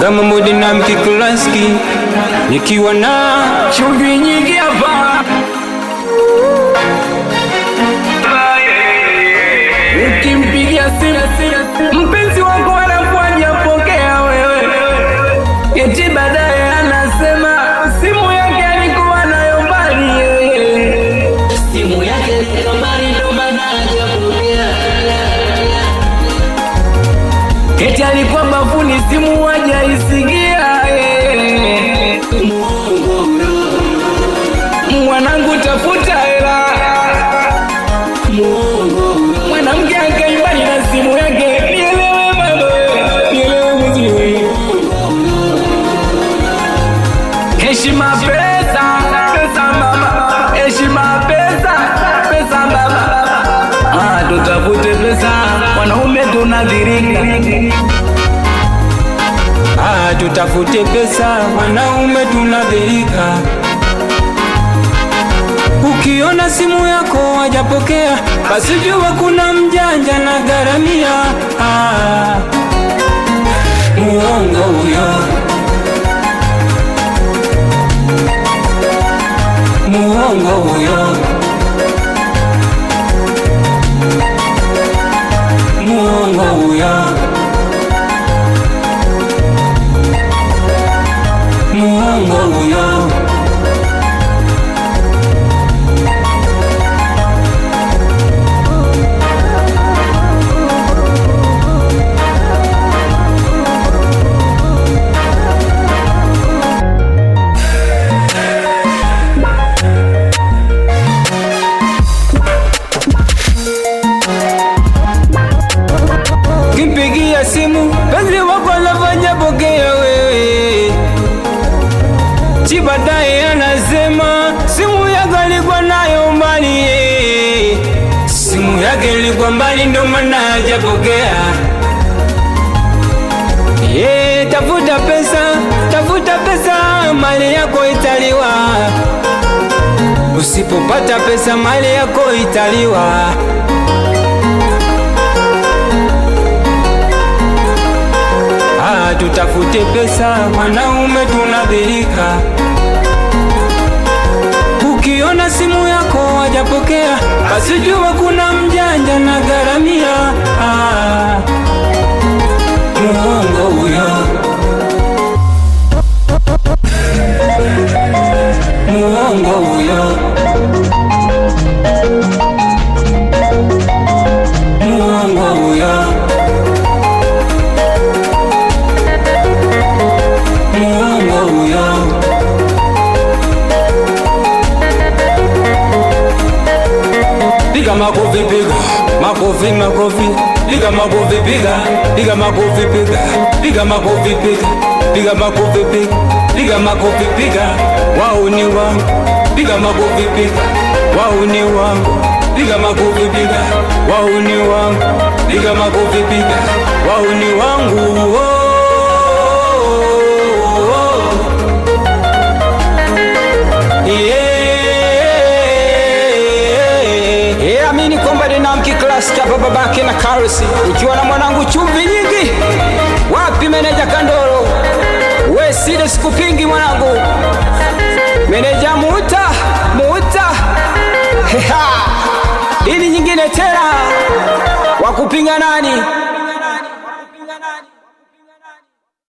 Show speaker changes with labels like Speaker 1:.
Speaker 1: Kama mudi na mkikulaski nikiwa na chumvi nyingi hapa. Ukimpigia simu mpenzi wako anakuja pokea wewe, eti baadaye anasema simu yake alikuwa nayo mbali.
Speaker 2: Simu yake ilikuwa mbali ndo maana hajapokea.
Speaker 1: Eti alikuwa bafuni simu hajaisikia. Mwanangu tafuta hela. Mwanamke akaibani na simu yake. Nielewe baba, nielewe mzee. Heshima pesa, pesa mama. Heshima pesa, pesa mama. Tutafute pesa, wanaume tunadhirika. Tutafute pesa, wanaume tunadhirika. Ukiona simu yako hajapokea, basi jua kuna mjanja na garamia. Muongo huyo, muongo huyo, muongo huyo, muongo huyo. Kimpigia simu penzi wako anafanya pokea wewe, si baadaye anasema simu yako alikuwa nayo mbali. Simu yake ilikuwa mbali ndo maana hajapokea. Tafuta pesa, tafuta pesa, mali yako italiwa. Usipopata pesa mali yako italiwa. Tutafute pesa, wanaume tunadhirika. Ukiona simu yako hajapokea, basi jua kuna mjanja na garamia. Muongo huyo, muongo huyo, muongo huyo, muongo huyo. Piga makofi, piga makofi, makofi. Piga makofi, piga, piga makofi, piga, piga makofi, piga, piga makofi, piga, piga makofi, piga. Wao ni wangu, piga makofi, piga. Wao ni wangu, piga makofi, piga. Wao ni wangu, piga makofi, piga. Wao ni wangu. Amini kwamba Dynamic Classic hapa babake na Karisi, ikiwa na mwanangu chumvi nyingi. Wapi meneja Kandoro? We sile sikupingi mwanangu. Meneja Muta, Muta. Ini nyingine tena. Wakupinga nani?